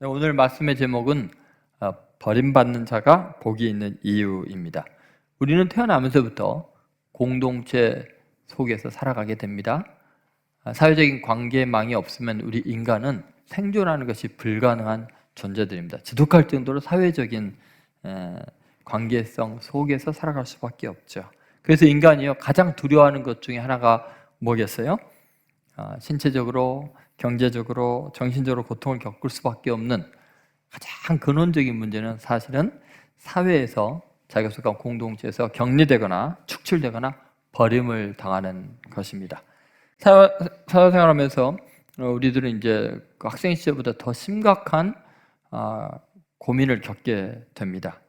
오늘 말씀의 제목은 버림받는 자가 복이 있는 이유입니다. 우리는 태어나면서부터 공동체 속에서 살아가게 됩니다. 사회적인 관계망이 없으면 우리 인간은 생존하는 것이 불가능한 존재들입니다. 지독할 정도로 사회적인 관계성 속에서 살아갈 수밖에 없죠. 그래서 인간이요, 가장 두려워하는 것 중에 하나가 뭐겠어요? 신체적으로, 경제적으로, 정신적으로 고통을 겪을 수밖에 없는 가장 근원적인 문제는 사실은 사회에서, 자기가 속한 공동체에서 격리되거나 축출되거나 버림을 당하는 것입니다. 사회생활하면서 우리들은 이제 학생 시절보다 더 심각한 고민을 겪게 됩니다.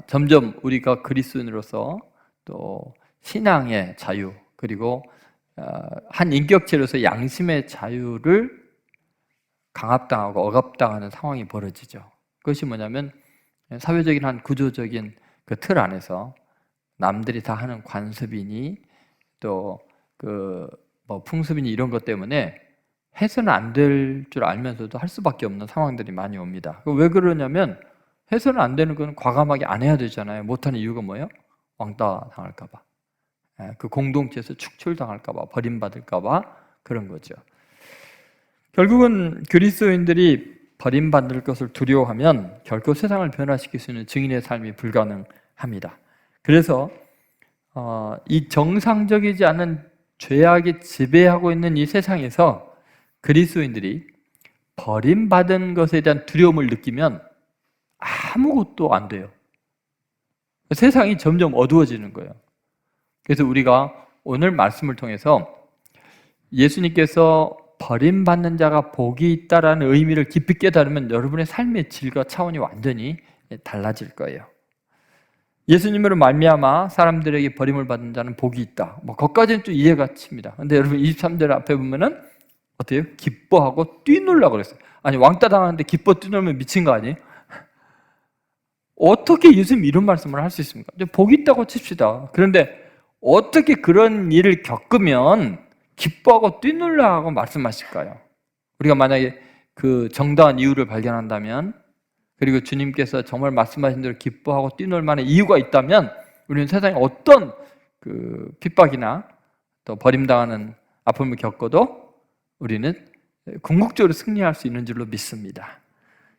점점 우리가 그리스도인으로서 또 신앙의 자유, 그리고 한 인격체로서 양심의 자유를 강압당하고 억압당하는 상황이 벌어지죠. 그것이 뭐냐면 사회적인 한 구조적인 그 틀 안에서 남들이 다 하는 관습이니 또 풍습이니 이런 것 때문에 해서는 안 될 줄 알면서도 할 수밖에 없는 상황들이 많이 옵니다. 왜 그러냐면 해서는 안 되는 건 과감하게 안 해야 되잖아요. 못하는 이유가 뭐예요? 왕따 당할까 봐, 그 공동체에서 축출당할까 봐, 버림받을까 봐 그런 거죠. 결국은 그리스도인들이 버림받을 것을 두려워하면 결코 세상을 변화시킬 수 있는 증인의 삶이 불가능합니다. 그래서 이 정상적이지 않은 죄악이 지배하고 있는 이 세상에서 그리스도인들이 버림받은 것에 대한 두려움을 느끼면 아무것도 안 돼요. 세상이 점점 어두워지는 거예요. 그래서 우리가 오늘 말씀을 통해서 예수님께서 버림받는 자가 복이 있다라는 의미를 깊이 깨달으면 여러분의 삶의 질과 차원이 완전히 달라질 거예요. 예수님으로 말미암아 사람들에게 버림을 받는 자는 복이 있다. 거기까지는 좀 이해가 칩니다. 근데 여러분 23절 앞에 보면은 어때요? 기뻐하고 뛰놀라고 그랬어요. 아니, 왕따 당하는데 기뻐 뛰놀면 미친 거 아니에요? 어떻게 예수님 이런 말씀을 할 수 있습니까? 복이 있다고 칩시다. 그런데 어떻게 그런 일을 겪으면 기뻐하고 뛰놀라고 말씀하실까요? 우리가 만약에 그 정당한 이유를 발견한다면, 그리고 주님께서 정말 말씀하신 대로 기뻐하고 뛰놀 만한 이유가 있다면 우리는 세상에 어떤 그 핍박이나 또 버림당하는 아픔을 겪어도 우리는 궁극적으로 승리할 수 있는 줄로 믿습니다.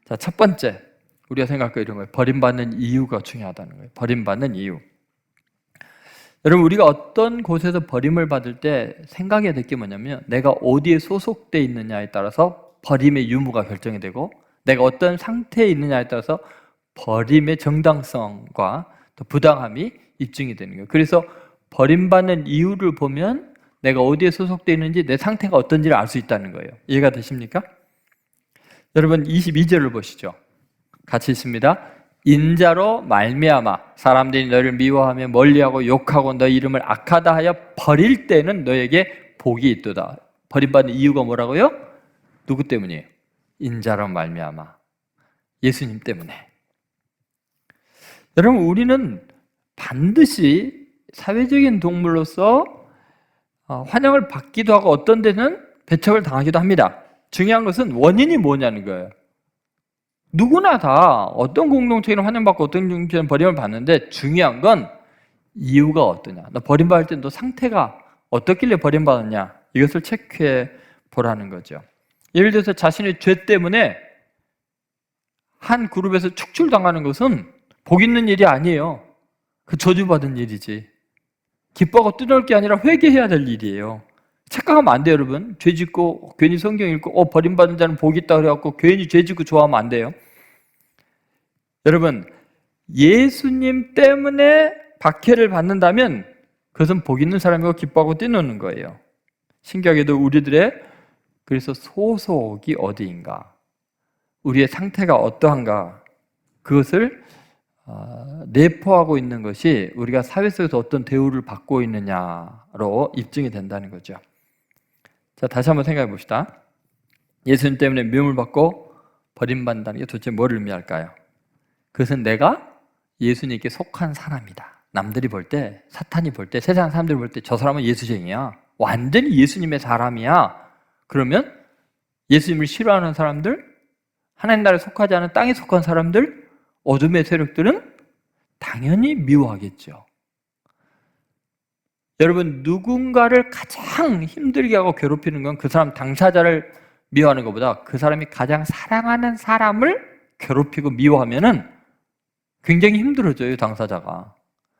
자, 첫 번째 우리가 생각할 이런 거예요. 버림받는 이유가 중요하다는 거예요. 버림받는 이유. 여러분, 우리가 어떤 곳에서 버림을 받을 때 생각해야 될 게 뭐냐면 내가 어디에 소속되어 있느냐에 따라서 버림의 유무가 결정이 되고, 내가 어떤 상태에 있느냐에 따라서 버림의 정당성과 또 부당함이 입증이 되는 거예요. 그래서 버림받는 이유를 보면 내가 어디에 소속되어 있는지, 내 상태가 어떤지를 알 수 있다는 거예요. 이해가 되십니까? 여러분 22절을 보시죠. 같이 있습니다. 인자로 말미암아 사람들이 너를 미워하며 멀리하고 욕하고 너 이름을 악하다 하여 버릴 때는 너에게 복이 있도다. 버림받는 이유가 뭐라고요? 누구 때문이에요? 인자로 말미암아, 예수님 때문에. 여러분, 우리는 반드시 사회적인 동물로서 환영을 받기도 하고 어떤 데는 배척을 당하기도 합니다. 중요한 것은 원인이 뭐냐는 거예요. 누구나 다 어떤 공동체는 환영받고 어떤 공동체는 버림을 받는데 중요한 건 이유가 어떠냐. 너 버림받을 때 너 상태가 어떻길래 버림받았냐, 이것을 체크해 보라는 거죠. 예를 들어서 자신의 죄 때문에 한 그룹에서 축출당하는 것은 복 있는 일이 아니에요. 그 저주받은 일이지. 기뻐하고 뛰놀 게 아니라 회개해야 될 일이에요. 착각하면 안 돼요, 여러분. 죄 짓고 괜히 성경 읽고 버림받은 자는 복이 있다 그래갖고 괜히 죄 짓고 좋아하면 안 돼요. 여러분, 예수님 때문에 박해를 받는다면 그것은 복 있는 사람이고 기뻐하고 뛰노는 거예요. 신기하게도 우리들의 그래서 소속이 어디인가, 우리의 상태가 어떠한가, 그것을 내포하고 있는 것이 우리가 사회 속에서 어떤 대우를 받고 있느냐로 입증이 된다는 거죠. 자, 다시 한번 생각해 봅시다. 예수님 때문에 미움을 받고 버림받는다는 게 도대체 뭘 의미할까요? 그것은 내가 예수님께 속한 사람이다. 남들이 볼 때, 사탄이 볼 때, 세상 사람들이 볼 때 저 사람은 예수쟁이야, 완전히 예수님의 사람이야. 그러면 예수님을 싫어하는 사람들, 하나님 나라에 속하지 않은 땅에 속한 사람들, 어둠의 세력들은 당연히 미워하겠죠. 여러분, 누군가를 가장 힘들게 하고 괴롭히는 건 그 사람 당사자를 미워하는 것보다 그 사람이 가장 사랑하는 사람을 괴롭히고 미워하면은 굉장히 힘들어져요, 당사자가.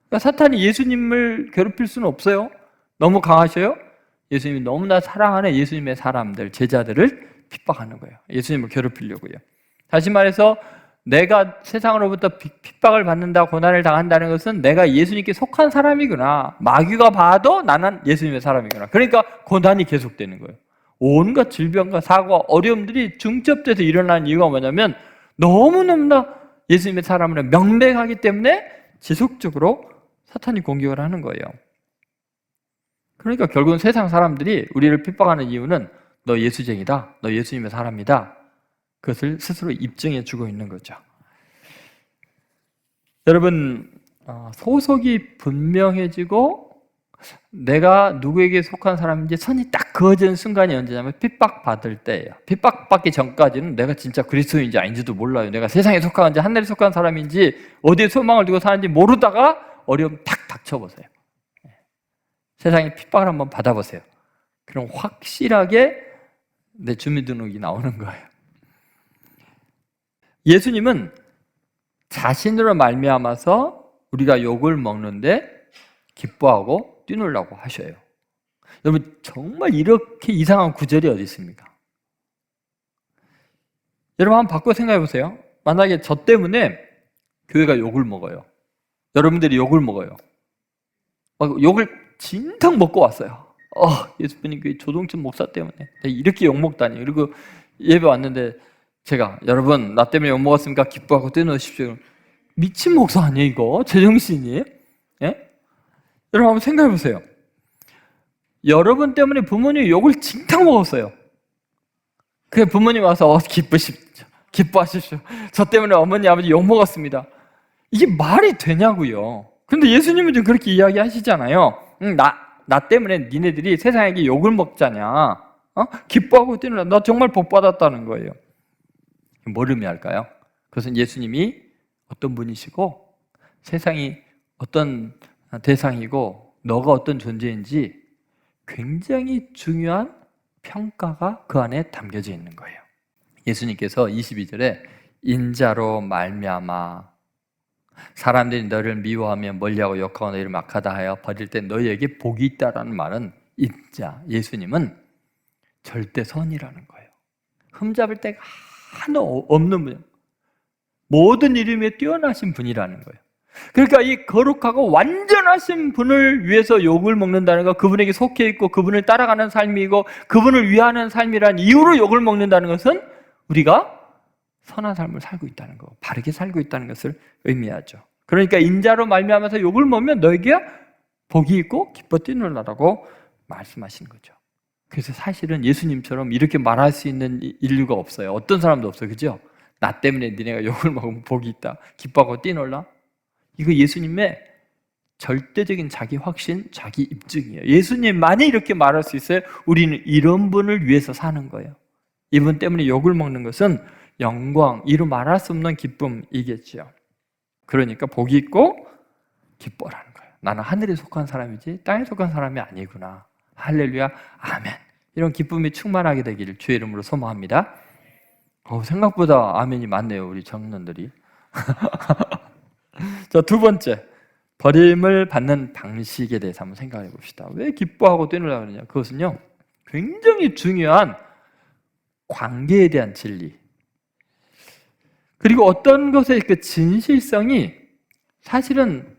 그러니까 사탄이 예수님을 괴롭힐 수는 없어요. 너무 강하셔요. 예수님이 너무나 사랑하는 예수님의 사람들, 제자들을 핍박하는 거예요. 예수님을 괴롭히려고요. 다시 말해서 내가 세상으로부터 핍박을 받는다, 고난을 당한다는 것은 내가 예수님께 속한 사람이구나. 마귀가 봐도 나는 예수님의 사람이구나. 그러니까 고난이 계속되는 거예요. 온갖 질병과 사고와 어려움들이 중첩돼서 일어나는 이유가 뭐냐면 너무너무나 예수님의 사람을 명백하기 때문에 지속적으로 사탄이 공격을 하는 거예요. 그러니까 결국은 세상 사람들이 우리를 핍박하는 이유는 너 예수쟁이다, 너 예수님의 사람이다, 그것을 스스로 입증해 주고 있는 거죠. 여러분, 소속이 분명해지고 내가 누구에게 속한 사람인지 선이 딱 그어지는 순간이 언제냐면 핍박받을 때예요. 핍박받기 전까지는 내가 진짜 그리스도인지 아닌지도 몰라요. 내가 세상에 속한지 하늘에 속한 사람인지 어디에 소망을 두고 사는지 모르다가 어려움 탁 닥쳐보세요. 세상에 핍박을 한번 받아보세요. 그럼 확실하게 내 주민등록이 나오는 거예요. 예수님은 자신으로 말미암아서 우리가 욕을 먹는데 기뻐하고 뛰놀라고 하셔요. 여러분, 정말 이렇게 이상한 구절이 어디 있습니까? 여러분 한번 바꿔 생각해 보세요. 만약에 저 때문에 교회가 욕을 먹어요. 여러분들이 욕을 먹어요. 욕을 진탕 먹고 왔어요. 예수님 그 조동천 목사 때문에 이렇게 욕 먹다니. 그리고 예배 왔는데 제가 여러분 나 때문에 욕 먹었습니까? 기뻐하고 뛰노십시오. 미친 목사 아니에요 이거? 제정신이? 예? 여러분 한번 생각해 보세요. 여러분 때문에 부모님이 욕을 진탕 먹었어요. 그 부모님 와서 기뻐하십시오. 저 때문에 어머니 아버지 욕 먹었습니다. 이게 말이 되냐고요. 근데 예수님은 좀 그렇게 이야기하시잖아요. 나 때문에 니네들이 세상에게 욕을 먹자냐? 기뻐하고 뛰노라. 나 정말 복 받았다는 거예요. 뭘 의미할까요? 그것은 예수님이 어떤 분이시고 세상이 어떤 대상이고 너가 어떤 존재인지 굉장히 중요한 평가가 그 안에 담겨져 있는 거예요. 예수님께서 22절에 인자로 말미암아 사람들이 너를 미워하며 멀리하고 욕하고 너희를 막하다 하여 버릴 때 너희에게 복이 있다라는 말은 인자, 예수님은 절대 선이라는 거예요. 흠잡을 데가 하나 없는 분, 모든 이름에 뛰어나신 분이라는 거예요. 그러니까 이 거룩하고 완전하신 분을 위해서 욕을 먹는다는 것, 그분에게 속해 있고 그분을 따라가는 삶이고 그분을 위하는 삶이라는 이유로 욕을 먹는다는 것은 우리가 선한 삶을 살고 있다는 거, 바르게 살고 있다는 것을 의미하죠. 그러니까 인자로 말미암아서 욕을 먹으면 너에게 복이 있고 기뻐 뛰놀라라고 말씀하시는 거죠. 그래서 사실은 예수님처럼 이렇게 말할 수 있는 인류가 없어요. 어떤 사람도 없어요. 그죠? 나 때문에 니네가 욕을 먹으면 복이 있다, 기뻐하고 뛰놀라. 이거 예수님의 절대적인 자기 확신, 자기 입증이에요. 예수님만이 이렇게 말할 수 있어요. 우리는 이런 분을 위해서 사는 거예요. 이분 때문에 욕을 먹는 것은 영광, 이루 말할 수 없는 기쁨이겠죠. 그러니까 복이 있고 기뻐라는 거예요. 나는 하늘에 속한 사람이지 땅에 속한 사람이 아니구나. 할렐루야, 아멘. 이런 기쁨이 충만하게 되기를 주의 이름으로 소망합니다. 생각보다 아멘이 많네요, 우리 청년들이. 자, 두 번째, 버림을 받는 방식에 대해서 한번 생각해 봅시다. 왜 기뻐하고 뛰놀라 그러냐? 그것은요, 굉장히 중요한 관계에 대한 진리, 그리고 어떤 것의 그 진실성이 사실은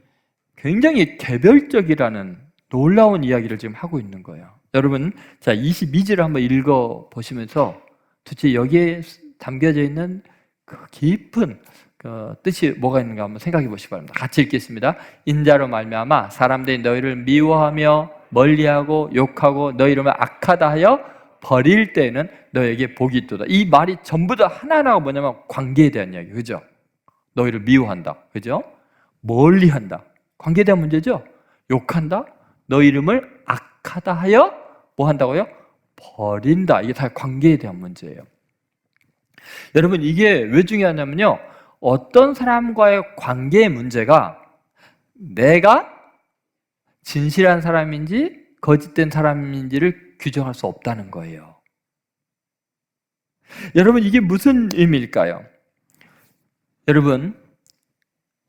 굉장히 개별적이라는 놀라운 이야기를 지금 하고 있는 거예요. 여러분, 자 22절을 한번 읽어 보시면서 도대체 여기에 담겨져 있는 그 깊은 그 뜻이 뭐가 있는가 한번 생각해 보시기 바랍니다. 같이 읽겠습니다. 인자로 말미암아 사람들이 너희를 미워하며 멀리하고 욕하고 너희 이름을 악하다 하여 버릴 때는 너에게 복이 있도다. 이 말이 전부 다 하나하나가 뭐냐면 관계에 대한 이야기, 그죠? 너희를 미워한다, 그죠? 멀리한다, 관계에 대한 문제죠? 욕한다, 너희 이름을 악하다 하여 뭐 한다고요? 버린다. 이게 다 관계에 대한 문제예요. 여러분, 이게 왜 중요하냐면요, 어떤 사람과의 관계의 문제가 내가 진실한 사람인지 거짓된 사람인지를 규정할 수 없다는 거예요. 여러분, 이게 무슨 의미일까요? 여러분,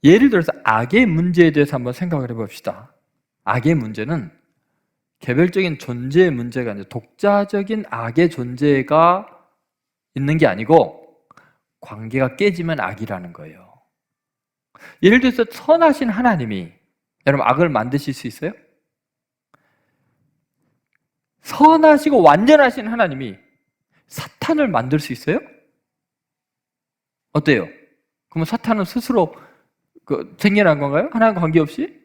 예를 들어서 악의 문제에 대해서 한번 생각을 해봅시다. 악의 문제는 개별적인 존재의 문제가 아니라 독자적인 악의 존재가 있는 게 아니고 관계가 깨지면 악이라는 거예요. 예를 들어서 선하신 하나님이 여러분 악을 만드실 수 있어요? 선하시고 완전하신 하나님이 사탄을 만들 수 있어요? 어때요? 그러면 사탄은 스스로 생겨난 건가요? 하나님과 관계없이?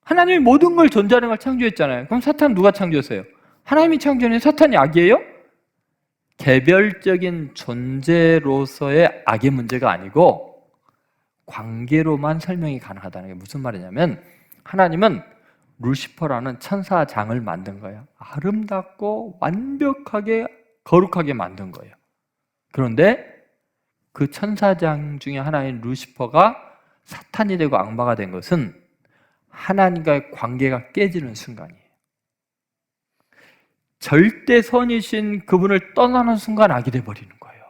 하나님이 모든 걸 존재하는 걸 창조했잖아요. 그럼 사탄 누가 창조했어요? 하나님이 창조했는데 사탄이 악이에요? 개별적인 존재로서의 악의 문제가 아니고 관계로만 설명이 가능하다는 게 무슨 말이냐면, 하나님은 루시퍼라는 천사장을 만든 거예요. 아름답고 완벽하게 거룩하게 만든 거예요. 그런데 그 천사장 중에 하나인 루시퍼가 사탄이 되고 악마가 된 것은 하나님과의 관계가 깨지는 순간이에요. 절대 선이신 그분을 떠나는 순간 악이 돼버리는 거예요.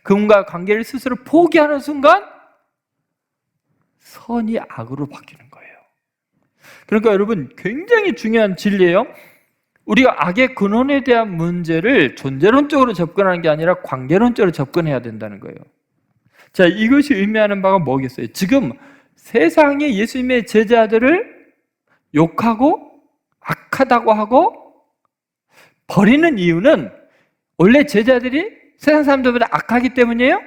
그분과 관계를 스스로 포기하는 순간 선이 악으로 바뀌는 거예요. 그러니까 여러분, 굉장히 중요한 진리예요. 우리가 악의 근원에 대한 문제를 존재론적으로 접근하는 게 아니라 관계론적으로 접근해야 된다는 거예요. 자, 이것이 의미하는 바가 뭐겠어요? 지금 세상에 예수님의 제자들을 욕하고 악하다고 하고 버리는 이유는 원래 제자들이 세상 사람들보다 악하기 때문이에요?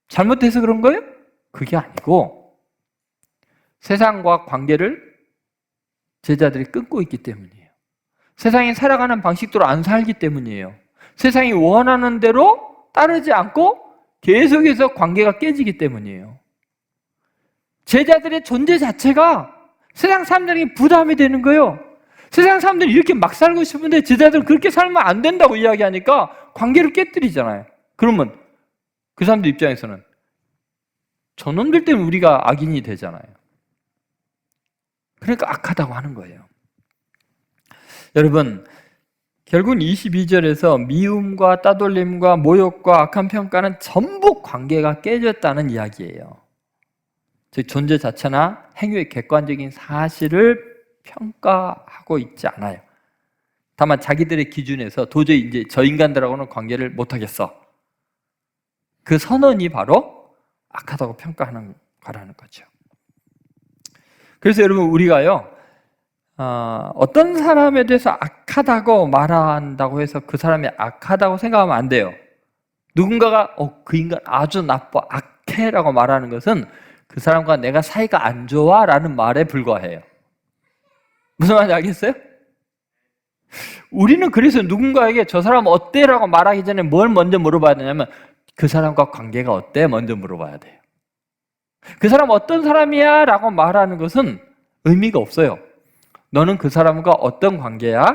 잘못해서 그런 거예요? 그게 아니고 세상과 관계를 제자들이 끊고 있기 때문이에요. 세상이 살아가는 방식대로 안 살기 때문이에요. 세상이 원하는 대로 따르지 않고 계속해서 관계가 깨지기 때문이에요. 제자들의 존재 자체가 세상 사람들에게 부담이 되는 거예요. 세상 사람들이 이렇게 막 살고 싶은데 제자들은 그렇게 살면 안 된다고 이야기하니까 관계를 깨뜨리잖아요. 그러면 그 사람들 입장에서는 저놈들 때문에 우리가 악인이 되잖아요. 그러니까 악하다고 하는 거예요. 여러분, 결국은 22절에서 미움과 따돌림과 모욕과 악한 평가는 전부 관계가 깨졌다는 이야기예요. 즉 존재 자체나 행위의 객관적인 사실을 평가하고 있지 않아요. 다만 자기들의 기준에서 도저히 이제 저 인간들하고는 관계를 못하겠어. 그 선언이 바로 악하다고 평가하는 거라는 거죠. 그래서 여러분, 우리가요, 어떤 사람에 대해서 악하다고 말한다고 해서 그 사람이 악하다고 생각하면 안 돼요. 누군가가 그 인간 아주 나빠, 악해라고 말하는 것은 그 사람과 내가 사이가 안 좋아 라는 말에 불과해요. 무슨 말인지 알겠어요? 우리는 그래서 누군가에게 저 사람 어때? 라고 말하기 전에 뭘 먼저 물어봐야 되냐면 그 사람과 관계가 어때? 먼저 물어봐야 돼요. 그 사람 어떤 사람이야? 라고 말하는 것은 의미가 없어요. 너는 그 사람과 어떤 관계야?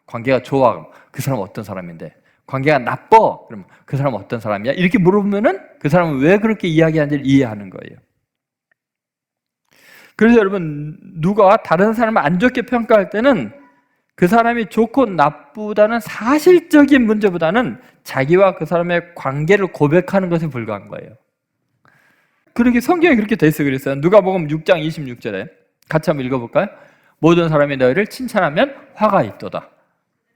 관계가 좋아. 그 사람 어떤 사람인데? 관계가 나빠. 그럼 그 사람 어떤 사람이야? 이렇게 물어보면은 그 사람은 왜 그렇게 이야기하는지를 이해하는 거예요. 그래서 여러분, 누가 다른 사람을 안 좋게 평가할 때는 그 사람이 좋고 나쁘다는 사실적인 문제보다는 자기와 그 사람의 관계를 고백하는 것에 불과한 거예요. 그러게 성경에 그렇게 돼 있어 그랬어요. 누가복음 6장 26절에 같이 한번 읽어볼까요? 모든 사람이 너희를 칭찬하면 화가 있도다.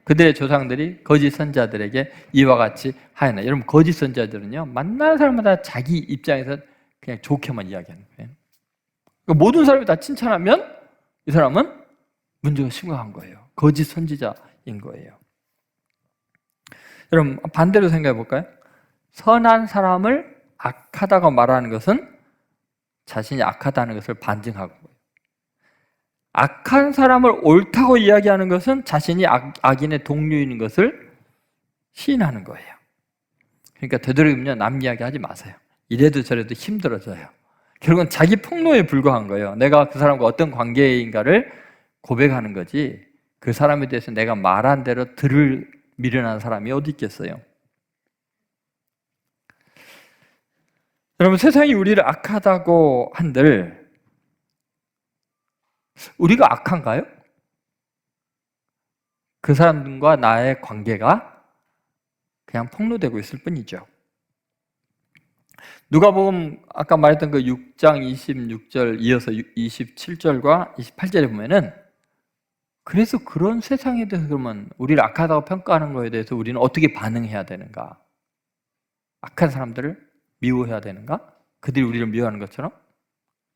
그들의 조상들이 거짓 선자들에게 이와 같이 하였나. 여러분, 거짓 선자들은요, 만나는 사람마다 자기 입장에서 그냥 좋게만 이야기하는 거예요. 그러니까 모든 사람이 다 칭찬하면 이 사람은 문제가 심각한 거예요. 거짓 선지자인 거예요. 여러분, 반대로 생각해 볼까요? 선한 사람을 악하다고 말하는 것은 자신이 악하다는 것을 반증하고, 악한 사람을 옳다고 이야기하는 것은 자신이 악인의 동료인 것을 시인하는 거예요. 그러니까 되도록이면 남 이야기하지 마세요. 이래도 저래도 힘들어져요. 결국은 자기 폭로에 불과한 거예요. 내가 그 사람과 어떤 관계인가를 고백하는 거지, 그 사람에 대해서 내가 말한 대로 들을 미련한 사람이 어디 있겠어요? 여러분, 세상이 우리를 악하다고 한들 우리가 악한가요? 그 사람과 나의 관계가 그냥 폭로되고 있을 뿐이죠. 누가복음 아까 말했던 그 6장 26절 이어서 27절과 28절에 보면은, 그래서 그런 세상에 대해서 그러면 우리를 악하다고 평가하는 거에 대해서 우리는 어떻게 반응해야 되는가? 악한 사람들을 미워해야 되는가? 그들이 우리를 미워하는 것처럼?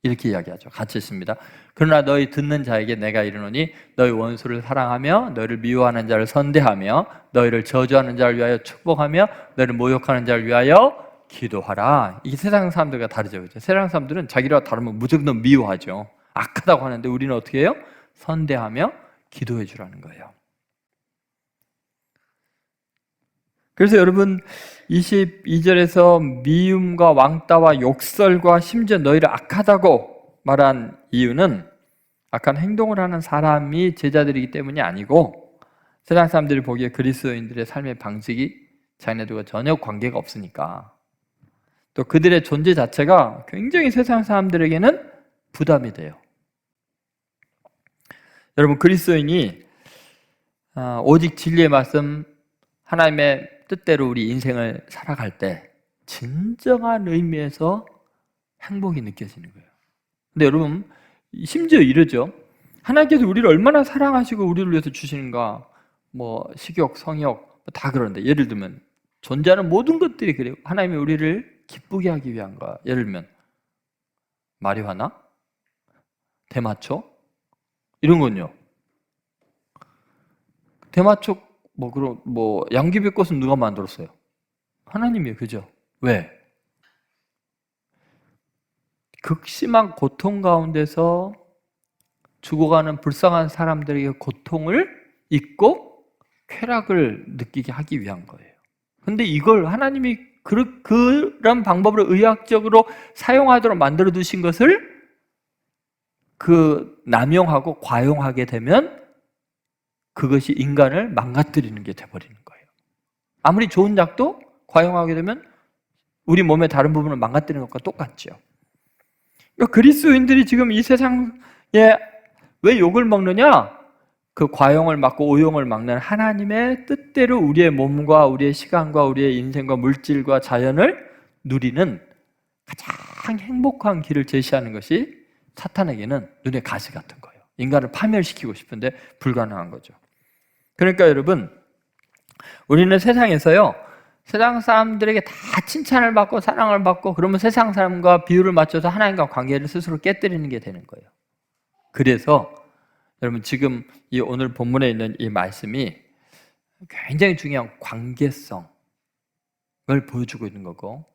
이렇게 이야기하죠. 같이 있습니다. 그러나 너희 듣는 자에게 내가 이르노니 너희 원수를 사랑하며 너희를 미워하는 자를 선대하며 너희를 저주하는 자를 위하여 축복하며 너희를 모욕하는 자를 위하여 기도하라. 이게 세상 사람들과 다르죠. 그렇죠? 세상 사람들은 자기랑 다르면 무조건 미워하죠. 악하다고 하는데 우리는 어떻게 해요? 선대하며 기도해 주라는 거예요. 그래서 여러분, 22절에서 미움과 왕따와 욕설과 심지어 너희를 악하다고 말한 이유는 악한 행동을 하는 사람이 제자들이기 때문이 아니고, 세상 사람들이 보기에 그리스도인들의 삶의 방식이 자기네들과 전혀 관계가 없으니까, 또 그들의 존재 자체가 굉장히 세상 사람들에게는 부담이 돼요. 여러분, 그리스도인이 오직 진리의 말씀, 하나님의 뜻대로 우리 인생을 살아갈 때 진정한 의미에서 행복이 느껴지는 거예요. 근데 여러분, 심지어 이러죠. 하나님께서 우리를 얼마나 사랑하시고 우리를 위해서 주시는가. 뭐 식욕, 성욕 다 그러는데, 예를 들면 존재하는 모든 것들이 그래요. 하나님이 우리를 기쁘게 하기 위한 거야. 예를 들면 마리화나, 대마초 이런 건요. 대마초 양귀비꽃은 누가 만들었어요? 하나님이에요. 그죠? 왜? 극심한 고통 가운데서 죽어가는 불쌍한 사람들에게 고통을 잊고 쾌락을 느끼게 하기 위한 거예요. 근데 이걸 하나님이 그런 방법으로 의학적으로 사용하도록 만들어 두신 것을 남용하고 과용하게 되면 그것이 인간을 망가뜨리는 게 돼버리는 거예요. 아무리 좋은 약도 과용하게 되면 우리 몸의 다른 부분을 망가뜨리는 것과 똑같죠. 그러니까 그리스도인들이 지금 이 세상에 왜 욕을 먹느냐? 그 과용을 막고 오용을 막는 하나님의 뜻대로 우리의 몸과 우리의 시간과 우리의 인생과 물질과 자연을 누리는 가장 행복한 길을 제시하는 것이 사탄에게는 눈의 가시 같은 거예요. 인간을 파멸시키고 싶은데 불가능한 거죠. 그러니까 여러분, 우리는 세상에서요, 세상 사람들에게 다 칭찬을 받고 사랑을 받고, 그러면 세상 사람과 비율을 맞춰서 하나님과 관계를 스스로 깨뜨리는 게 되는 거예요. 그래서 여러분, 지금 이 오늘 본문에 있는 이 말씀이 굉장히 중요한 관계성을 보여주고 있는 거고,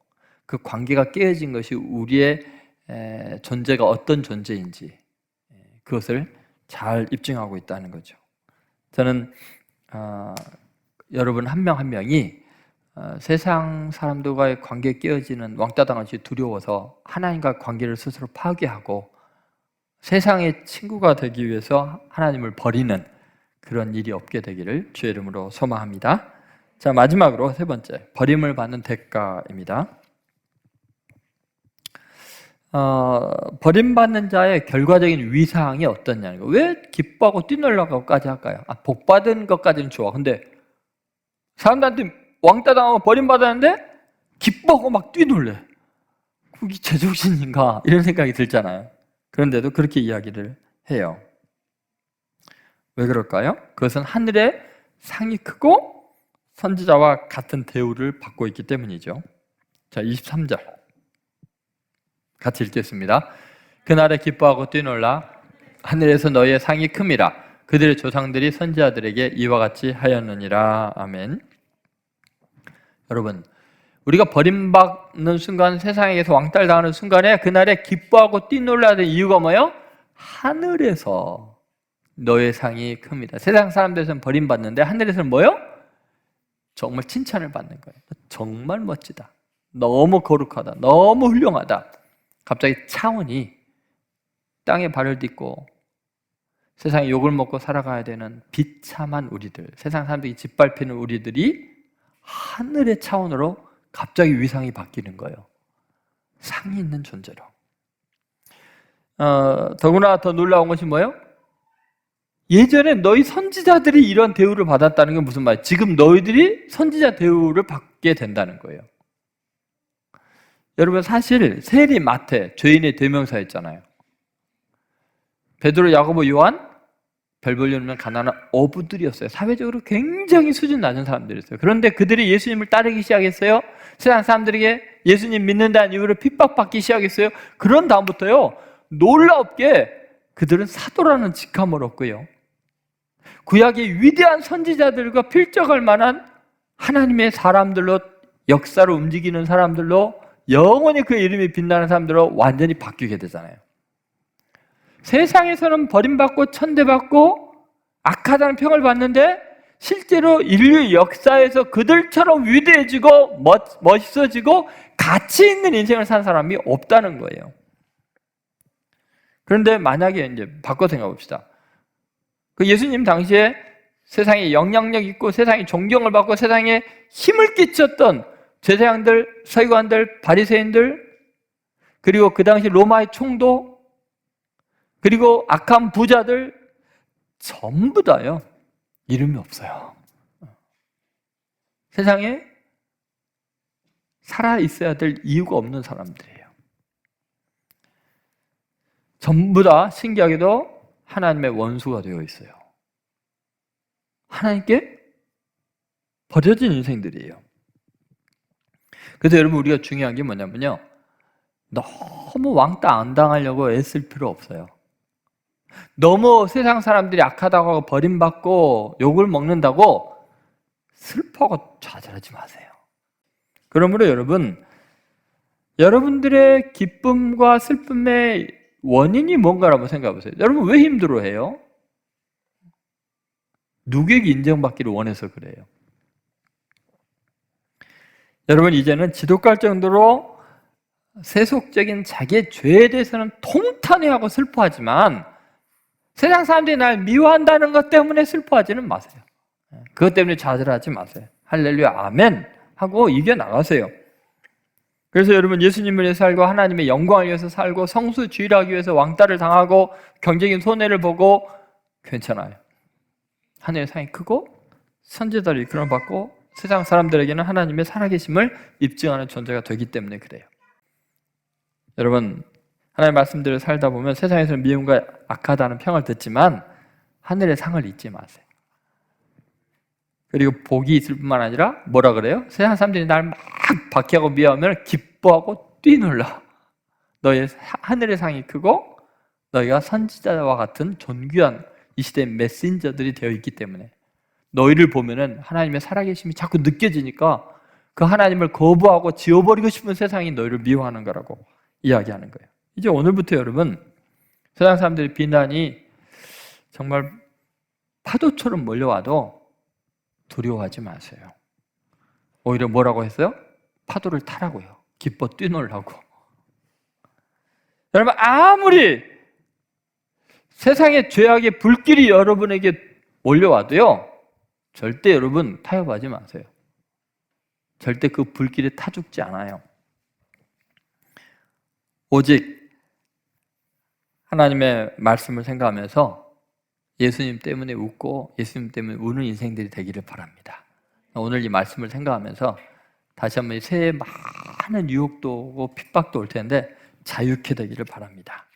그 관계가 깨어진 것이 우리의 존재가 어떤 존재인지 그것을 잘 입증하고 있다는 거죠. 저는 여러분 한 명 한 명이 세상 사람들과의 관계에 깨어지는 왕따당하지 두려워서 하나님과 관계를 스스로 파괴하고 세상의 친구가 되기 위해서 하나님을 버리는 그런 일이 없게 되기를 주의 이름으로 소망합니다. 자, 마지막으로 세 번째, 버림을 받는 대가입니다. 버림받는 자의 결과적인 위상이 어떠냐는 거. 왜 기뻐하고 뛰놀라고까지 할까요? 복받은 것까지는 좋아. 근데 사람들한테 왕따 당하고 버림받았는데 기뻐하고 막 뛰놀래. 그게 제정신인가? 이런 생각이 들잖아요. 그런데도 그렇게 이야기를 해요. 왜 그럴까요? 그것은 하늘의 상이 크고 선지자와 같은 대우를 받고 있기 때문이죠. 자, 23절 같이 읽겠습니다. 그날에 기뻐하고 뛰놀라. 하늘에서 너희의 상이 큼이라. 그들의 조상들이 선지자들에게 이와 같이 하였느니라. 아멘. 여러분, 우리가 버림받는 순간, 세상에서 왕따당하는 순간에 그날에 기뻐하고 뛰놀라야 될 이유가 뭐예요? 하늘에서 너의 상이 큽니다. 세상 사람들에서는 버림받는데 하늘에서는 뭐예요? 정말 칭찬을 받는 거예요. 정말 멋지다. 너무 거룩하다. 너무 훌륭하다. 갑자기 차원이 땅에 발을 딛고 세상에 욕을 먹고 살아가야 되는 비참한 우리들, 세상 사람들이 짓밟히는 우리들이 하늘의 차원으로 갑자기 위상이 바뀌는 거예요. 상이 있는 존재로. 더구나 더 놀라운 것이 뭐예요? 예전에 너희 선지자들이 이런 대우를 받았다는 게 무슨 말이에요? 지금 너희들이 선지자 대우를 받게 된다는 거예요. 여러분, 사실 세리 마태 죄인의 대명사였잖아요. 베드로, 야고보, 요한 별 볼 일 없는 가난한 어부들이었어요. 사회적으로 굉장히 수준 낮은 사람들이었어요. 그런데 그들이 예수님을 따르기 시작했어요. 세상 사람들에게 예수님 믿는다는 이유로 핍박받기 시작했어요. 그런 다음부터요, 놀랍게 그들은 사도라는 직함을 얻고요, 구약의 위대한 선지자들과 필적할 만한 하나님의 사람들로, 역사를 움직이는 사람들로, 영원히 그 이름이 빛나는 사람들로 완전히 바뀌게 되잖아요. 세상에서는 버림받고 천대받고 악하다는 평을 받는데 실제로 인류 역사에서 그들처럼 위대해지고 멋있어지고 가치 있는 인생을 산 사람이 없다는 거예요. 그런데 만약에 이제 바꿔 생각해 봅시다. 그 예수님 당시에 세상에 영향력 있고 세상에 존경을 받고 세상에 힘을 끼쳤던 제사장들, 서기관들, 바리새인들, 그리고 그 당시 로마의 총독, 그리고 악한 부자들 전부 다요, 이름이 없어요. 세상에 살아 있어야 될 이유가 없는 사람들이에요. 전부 다 신기하게도 하나님의 원수가 되어 있어요. 하나님께 버려진 인생들이에요. 그래서 여러분, 우리가 중요한 게 뭐냐면요, 너무 왕따 안 당하려고 애쓸 필요 없어요. 너무 세상 사람들이 악하다고 하고 버림받고 욕을 먹는다고 슬퍼하고 좌절하지 마세요. 그러므로 여러분, 여러분들의 기쁨과 슬픔의 원인이 뭔가라고 생각해 보세요. 여러분, 왜 힘들어해요? 누구에게 인정받기를 원해서 그래요. 여러분, 이제는 지독할 정도로 세속적인 자기의 죄에 대해서는 통탄해하고 슬퍼하지만 세상 사람들이 날 미워한다는 것 때문에 슬퍼하지는 마세요. 그것 때문에 좌절하지 마세요. 할렐루야, 아멘 하고 이겨나가세요. 그래서 여러분, 예수님을 위해서 살고 하나님의 영광을 위해서 살고 성수주의를 하기 위해서 왕따를 당하고 경제적인 손해를 보고 괜찮아요. 하늘의 상이 크고 선지자들이 이끌어 받고 세상 사람들에게는 하나님의 살아계심을 입증하는 존재가 되기 때문에 그래요. 여러분, 하나님의 말씀대로 살다 보면 세상에서는 미움과 악하다는 평을 듣지만 하늘의 상을 잊지 마세요. 그리고 복이 있을 뿐만 아니라 뭐라 그래요? 세상 사람들이 날 막 박해하고 미워하면 기뻐하고 뛰놀라. 너의 하늘의 상이 크고 너희가 선지자와 같은 존귀한 이 시대의 메신저들이 되어 있기 때문에 너희를 보면은 하나님의 살아계심이 자꾸 느껴지니까 그 하나님을 거부하고 지워버리고 싶은 세상이 너희를 미워하는 거라고 이야기하는 거예요. 이제 오늘부터 여러분, 세상 사람들의 비난이 정말 파도처럼 몰려와도 두려워하지 마세요. 오히려 뭐라고 했어요? 파도를 타라고요. 기뻐 뛰놀라고. 여러분, 아무리 세상의 죄악의 불길이 여러분에게 몰려와도요, 절대 여러분 타협하지 마세요. 절대 그 불길에 타 죽지 않아요. 오직 하나님의 말씀을 생각하면서 예수님 때문에 웃고 예수님 때문에 우는 인생들이 되기를 바랍니다. 오늘 이 말씀을 생각하면서 다시 한번 이 새해 많은 유혹도 오고 핍박도 올 텐데 자유케 되기를 바랍니다.